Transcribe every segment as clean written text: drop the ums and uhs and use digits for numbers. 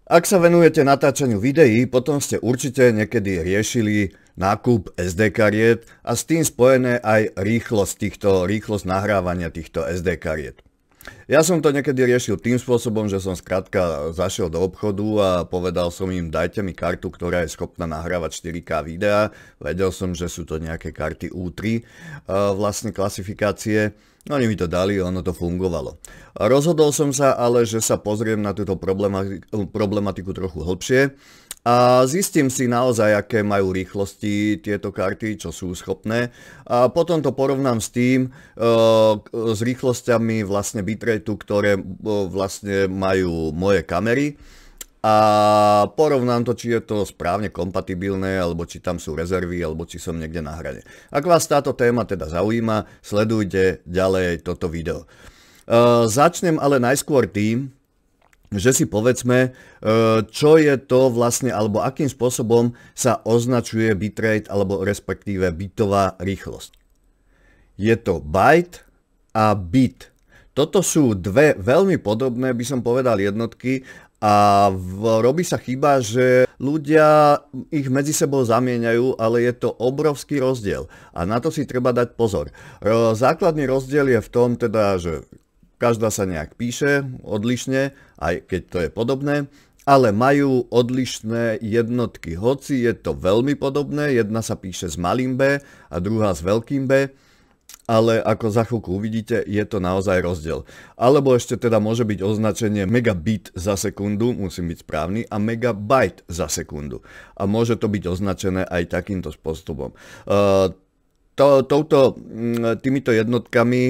Ak sa venujete natáčaniu videí, potom ste určite niekedy riešili nákup SD kariet a s tým spojené aj rýchlosť nahrávania týchto SD kariet. Ja som to niekedy riešil tým spôsobom, že som skrátka zašiel do obchodu a povedal som im, dajte mi kartu, ktorá je schopná nahrávať 4K videá. Vedel som, že sú to nejaké karty U3 vlastne klasifikácie. Oni mi to dali, ono to fungovalo. Rozhodol som sa ale, že sa pozriem na túto problematiku trochu hlbšie a zistím si naozaj, aké majú rýchlosti tieto karty, čo sú schopné. A potom to porovnám s tým, s rýchlosťami vlastne bitrateu, ktoré vlastne majú moje kamery. A porovnám to, či je to správne kompatibilné, alebo či tam sú rezervy, alebo či som niekde na hrane. Ak vás táto téma teda zaujíma, sledujte ďalej toto video. Začnem ale najskôr tým, že si povedzme, čo je to vlastne, alebo akým spôsobom sa označuje bitrate, alebo respektíve bitová rýchlosť. Je to byte a bit. Toto sú dve veľmi podobné, by som povedal, jednotky. A robí sa chyba, že ľudia ich medzi sebou zamieňajú, ale je to obrovský rozdiel. A na to si treba dať pozor. Základný rozdiel je v tom teda, že každá sa nejak píše odlišne, aj keď to je podobné, ale majú odlišné jednotky. Hoci je to veľmi podobné, jedna sa píše s malým b a druhá s veľkým b, ale ako za chvíľku uvidíte, je to naozaj rozdiel. Alebo ešte teda môže byť označenie megabit za sekundu, musím byť správny, a megabyte za sekundu. A môže to byť označené aj takýmto spôsobom. Týmito jednotkami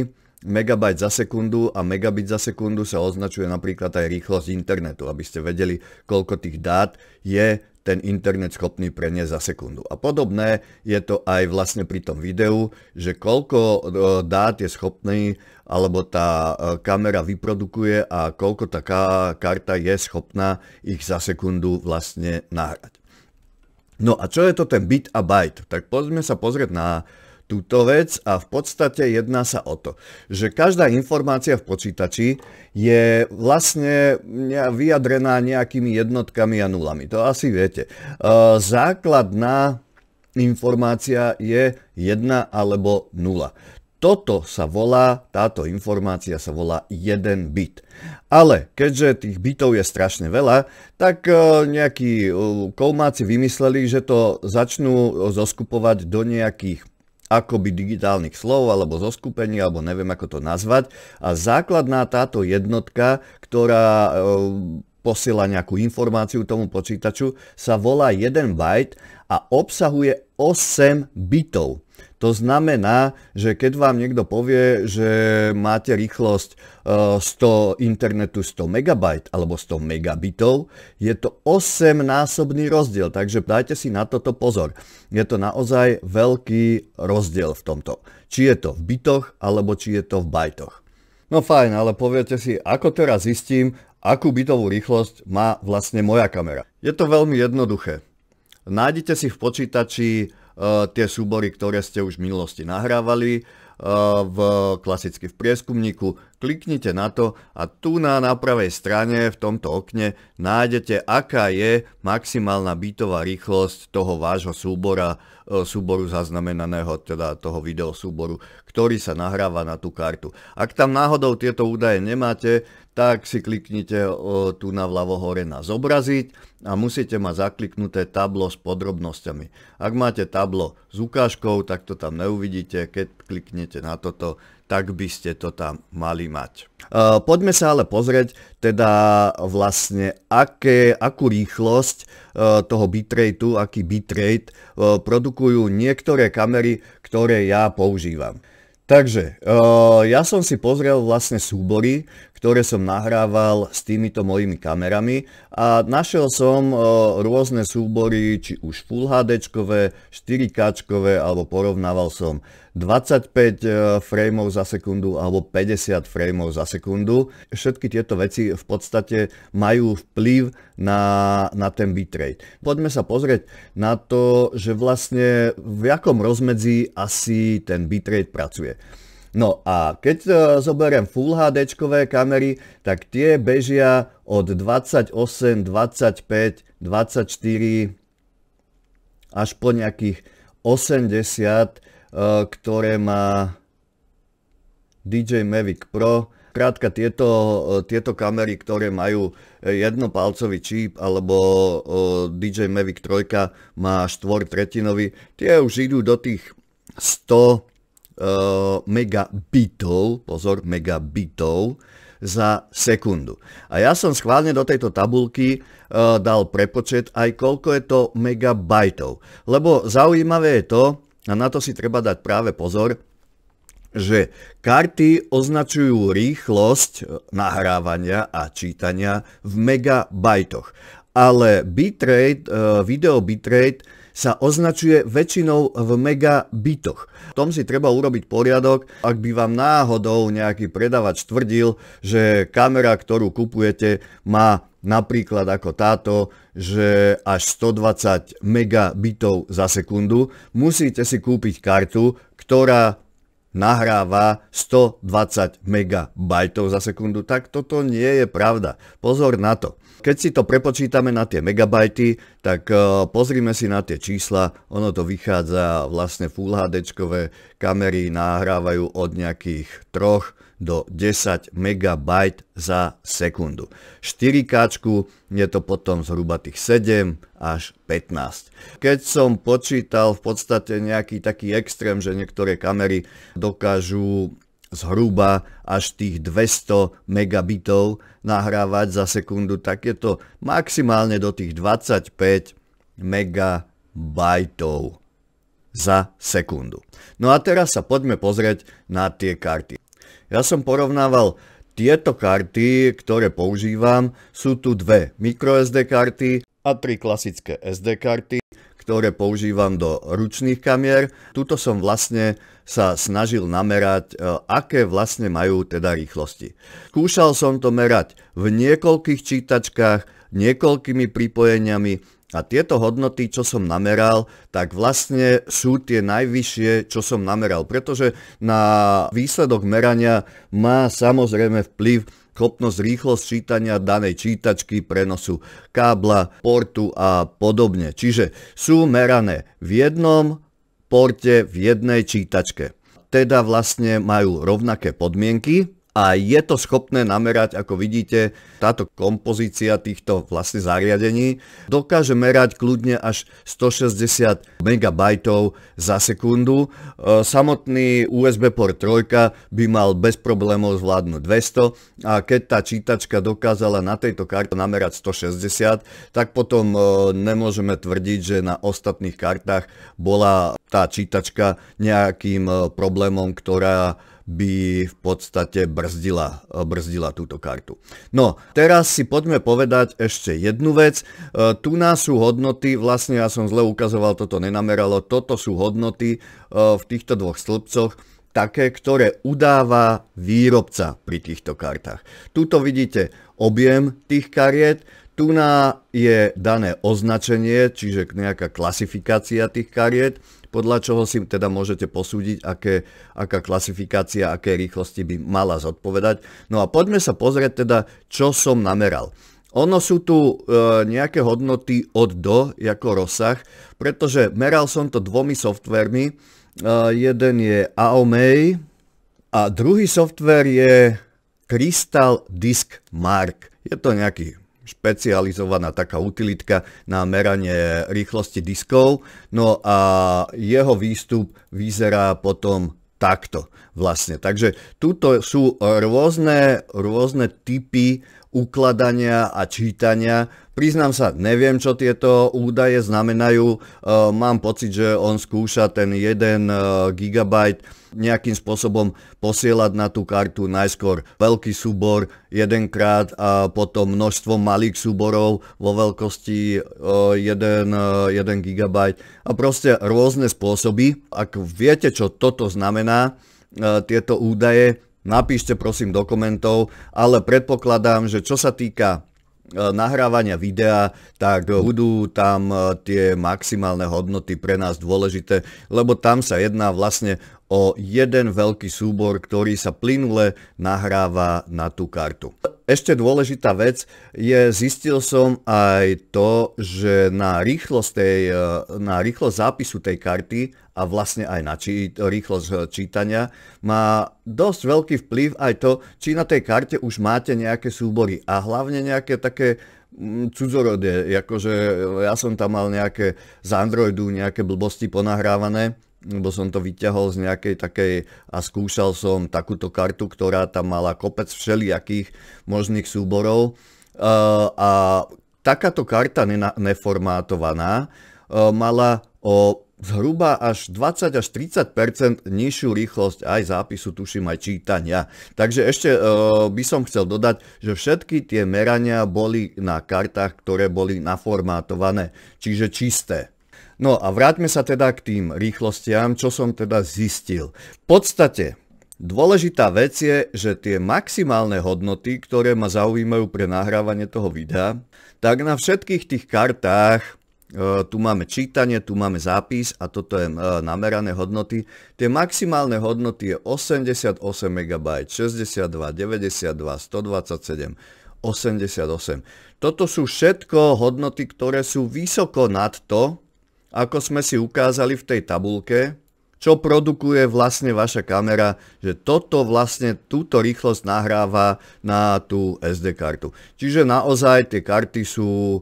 megabyte za sekundu a megabit za sekundu sa označuje napríklad aj rýchlosť internetu, aby ste vedeli, koľko tých dát je ten internet schopný preniesť za sekundu. A podobné je to aj vlastne pri tom videu, že koľko dát je schopný, alebo tá kamera vyprodukuje a koľko tá karta je schopná ich za sekundu vlastne nahrať. No a čo je to ten bit a byte? Tak poďme sa pozrieť na túto vec a v podstate jedná sa o to, že každá informácia v počítači je vlastne vyjadrená nejakými jednotkami a nulami. To asi viete. Základná informácia je 1 alebo 0. Táto informácia sa volá 1 bit. Ale keďže tých bitov je strašne veľa, tak nejakí koumáci vymysleli, že to začnú zoskupovať do nejakých akoby digitálnych slov, alebo zoskupení, alebo neviem ako to nazvať. A základná táto jednotka, ktorá posiela nejakú informáciu tomu počítaču, sa volá 1 byte a obsahuje 8 bitov. To znamená, že keď vám niekto povie, že máte rýchlosť internetu 100 MB alebo 100 megabitov, je to 8-násobný rozdiel, takže dajte si na toto pozor. Je to naozaj veľký rozdiel v tomto. Či je to v bitoch, alebo či je to v bajtoch. No fajn, ale poviete si, ako teraz zistím, akú bitovú rýchlosť má vlastne moja kamera. Je to veľmi jednoduché. Nájdete si v počítači tie súbory, ktoré ste už v minulosti nahrávali, klasicky v prieskumníku, kliknite na to a tu na pravej strane v tomto okne nájdete, aká je maximálna bitová rýchlosť toho vášho súboru zaznamenaného, teda toho videosúboru, ktorý sa nahráva na tú kartu. Ak tam náhodou tieto údaje nemáte, tak si kliknite tu na vľavo hore na zobraziť a musíte mať zakliknuté tablo s podrobnosťami. Ak máte tablo s ukážkou, tak to tam neuvidíte. Keď kliknete na toto, tak by ste to tam mali mať. Poďme sa ale pozrieť teda vlastne akú rýchlosť toho bitrateu, aký bitrate produkujú niektoré kamery, ktoré ja používam. Takže ja som si pozrel vlastne súbory, ktoré som nahrával s týmito mojimi kamerami a našiel som rôzne súbory, či už Full HDčkové, 4Kčkové, alebo porovnával som 25 frameov za sekundu alebo 50 frameov za sekundu. Všetky tieto veci v podstate majú vplyv na ten bitrate. Poďme sa pozrieť na to, že vlastne v jakom rozmedzi asi ten bitrate pracuje. No a keď zoberiem Full HDčkové kamery, tak tie bežia od 28, 25, 24 až po nejakých 80, ktoré má DJI Mavic Pro. Krátka tieto kamery, ktoré majú jednopalcový čip, alebo DJI Mavic 3 má 4/3, tie už idú do tých 100 megabitov, pozor, megabitov za sekundu. A ja som schválne do tejto tabulky dal prepočet aj koľko je to megabajtov. Lebo zaujímavé je to, a na to si treba dať práve pozor, že karty označujú rýchlosť nahrávania a čítania v megabajtoch. Ale bitrate, video bitrate sa označuje väčšinou v megabitoch. V tom si treba urobiť poriadok, ak by vám náhodou nejaký predavač tvrdil, že kamera, ktorú kupujete, má napríklad ako táto, že až 120 megabitov za sekundu, musíte si kúpiť kartu, ktorá nahráva 120 megabajtov za sekundu, tak toto nie je pravda. Pozor na to. Keď si to prepočítame na tie megabajty, tak pozrime si na tie čísla. Ono to vychádza, vlastne Full HDčkové kamery nahrávajú od nejakých 3 do 10 megabajt za sekundu. 4K je to potom zhruba tých 7 až 15. Keď som počítal v podstate nejaký taký extrém, že niektoré kamery dokážu zhruba až tých 200 megabitov nahrávať za sekundu, tak je to maximálne do tých 25 megabajtov za sekundu. No a teraz sa poďme pozrieť na tie karty. Ja som porovnával tieto karty, ktoré používam. Sú tu dve microSD karty a 3 klasické SD karty, ktoré používam do ručných kamier. Tuto som vlastne sa snažil namerať, aké vlastne majú teda rýchlosti. Skúšal som to merať v niekoľkých čítačkách, niekoľkými pripojeniami, a tieto hodnoty, čo som nameral, tak vlastne sú tie najvyššie, čo som nameral, pretože na výsledok merania má samozrejme vplyv schopnosť rýchlosť čítania danej čítačky, prenosu kábla, portu a podobne. Čiže sú merané v jednom porte, v jednej čítačke. Teda vlastne majú rovnaké podmienky a je to schopné namerať, ako vidíte, táto kompozícia týchto vlastne zariadení dokáže merať kľudne až 160 megabajtov za sekundu. Samotný USB port 3 by mal bez problémov zvládnuť 200 a keď tá čítačka dokázala na tejto karte namerať 160, tak potom nemôžeme tvrdiť, že na ostatných kartách bola tá čítačka nejakým problémom, ktorá by v podstate brzdila túto kartu. No, teraz si poďme povedať ešte jednu vec. Tu nás sú hodnoty, vlastne ja som zle ukazoval, toto nenameralo, toto sú hodnoty v týchto dvoch stĺpcoch, také, ktoré udáva výrobca pri týchto kartách. Tuto vidíte objem tých kariet, tu je dané označenie, čiže nejaká klasifikácia tých kariet, podľa čoho si teda môžete posúdiť, aká klasifikácia, aké rýchlosti by mala zodpovedať. No a poďme sa pozrieť teda, čo som nameral. Ono sú tu nejaké hodnoty od do, ako rozsah, pretože meral som to dvomi softvermi. Jeden je Aomei a druhý softver je Crystal Disk Mark. Je to nejaký špecializovaná taká utilitka na meranie rýchlosti diskov. No a jeho výstup vyzerá potom takto vlastne. Takže tuto sú rôzne typy ukladania a čítania. Priznám sa, neviem, čo tieto údaje znamenajú. Mám pocit, že on skúša ten 1 GB nejakým spôsobom posielať na tú kartu najskôr veľký súbor jedenkrát a potom množstvo malých súborov vo veľkosti 1 GB a proste rôzne spôsoby. Ak viete, čo toto znamená, tieto údaje, napíšte prosím do komentov, ale predpokladám, že čo sa týka nahrávania videa, tak budú tam tie maximálne hodnoty pre nás dôležité, lebo tam sa jedná vlastne o jeden veľký súbor, ktorý sa plynule nahráva na tú kartu. Ešte dôležitá vec je, zistil som aj to, že na rýchlosť zápisu tej karty a vlastne aj na rýchlosť čítania má dosť veľký vplyv aj to, či na tej karte už máte nejaké súbory a hlavne nejaké také cudzorodé, akože ja som tam mal nejaké z Androidu nejaké blbosti ponahrávané, lebo som to vyťahol z nejakej takej a skúšal som takúto kartu, ktorá tam mala kopec všelijakých možných súborov a takáto karta neformátovaná mala o zhruba až 20 až 30% nižšiu rýchlosť aj zápisu, tuším aj čítania. Takže ešte by som chcel dodať, že všetky tie merania boli na kartách, ktoré boli naformátované, čiže čisté. No a vráťme sa teda k tým rýchlostiam, čo som teda zistil. V podstate dôležitá vec je, že tie maximálne hodnoty, ktoré ma zaujímajú pre nahrávanie toho videa, tak na všetkých tých kartách, tu máme čítanie, tu máme zápis a toto je namerané hodnoty. Tie maximálne hodnoty je 88 MB, 62, 92, 127, 88. Toto sú všetko hodnoty, ktoré sú vysoko nad to, ako sme si ukázali v tej tabuľke, čo produkuje vlastne vaša kamera, že toto vlastne túto rýchlosť nahráva na tú SD kartu. Čiže naozaj tie karty sú,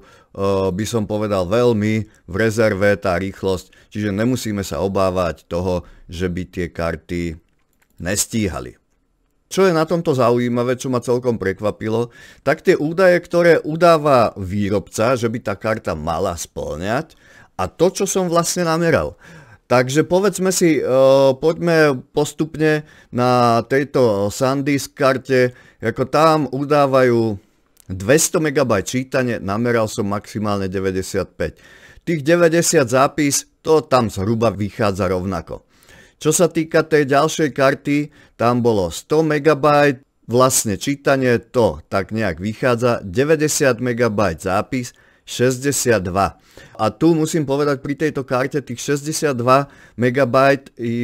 by som povedal, veľmi v rezerve tá rýchlosť, čiže nemusíme sa obávať toho, že by tie karty nestíhali. Čo je na tomto zaujímavé, čo ma celkom prekvapilo, tak tie údaje, ktoré udáva výrobca, že by tá karta mala spĺňať, a to, čo som vlastne nameral. Takže povedzme si, poďme postupne na tejto SanDisk karte, ako tam udávajú 200 MB čítanie, nameral som maximálne 95. Tých 90 zápis, to tam zhruba vychádza rovnako. Čo sa týka tej ďalšej karty, tam bolo 100 MB, vlastne čítanie, to tak nejak vychádza, 90 MB zápis, 62. A tu musím povedať, pri tejto karte tých 62 MB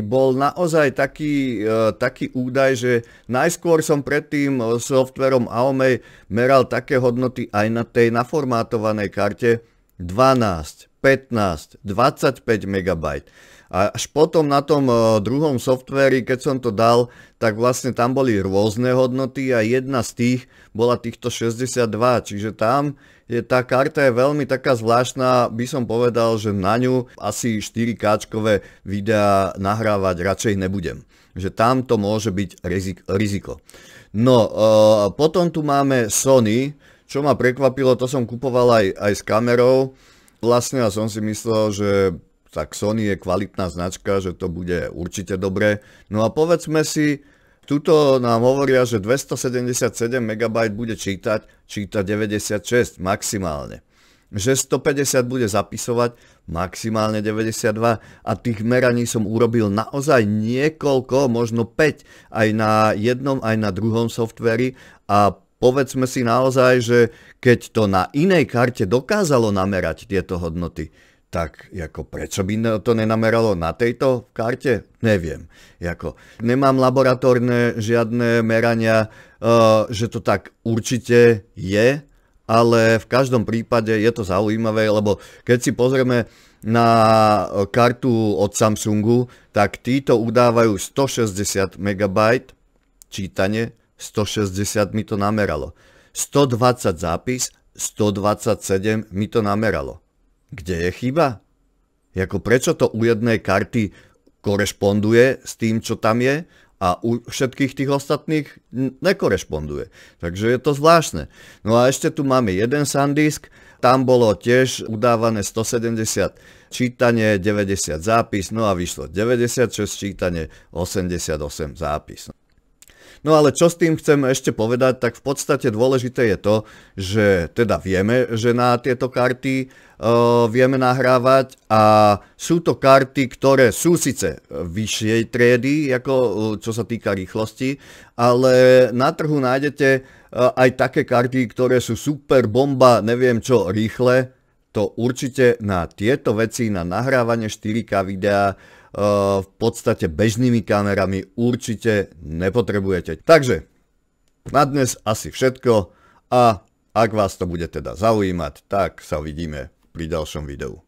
bol naozaj taký údaj, že najskôr som pred tým softverom Aomei meral také hodnoty aj na tej naformátovanej karte 12, 15, 25 MB. A až potom na tom druhom softveri, keď som to dal, tak vlastne tam boli rôzne hodnoty a jedna z tých bola týchto 62, čiže tam tá karta je veľmi taká zvláštna, by som povedal, že na ňu asi 4K-čkové videá nahrávať radšej nebudem. Že tam to môže byť riziko. No, potom tu máme Sony, čo ma prekvapilo, to som kupoval aj s kamerou. Vlastne ja som si myslel, že tak Sony je kvalitná značka, že to bude určite dobré. No a povedzme si, tuto nám hovoria, že 277 MB bude číta 96 maximálne. Že 150 bude zapisovať maximálne 92 a tých meraní som urobil naozaj niekoľko, možno 5 aj na jednom, aj na druhom softveri a povedzme si naozaj, že keď to na inej karte dokázalo namerať tieto hodnoty, tak ako prečo by to nenameralo na tejto karte? Neviem. Nemám laboratórne žiadne merania, že to tak určite je, ale v každom prípade je to zaujímavé, lebo keď si pozrieme na kartu od Samsungu, tak títo udávajú 160 MB čítanie, 160 mi to nameralo. 120 zápis, 127 mi to nameralo. Kde je chyba? Prečo to u jednej karty korešponduje s tým, čo tam je a u všetkých tých ostatných nekorešponduje. Takže je to zvláštne. No a ešte tu máme jeden SanDisk, tam bolo tiež udávané 170 čítanie, 90 zápis, no a vyšlo 96 čítanie, 88 zápis. No ale čo s tým chcem ešte povedať, tak v podstate dôležité je to, že teda vieme, že na tieto karty vieme nahrávať a sú to karty, ktoré sú síce vyššej triedy, ako čo sa týka rýchlosti, ale na trhu nájdete aj také karty, ktoré sú super bomba, neviem čo, rýchle. To určite na tieto veci, na nahrávanie 4K videa v podstate bežnými kamerami určite nepotrebujete. Takže na dnes asi všetko a ak vás to bude teda zaujímať, tak sa uvidíme pri ďalšom videu.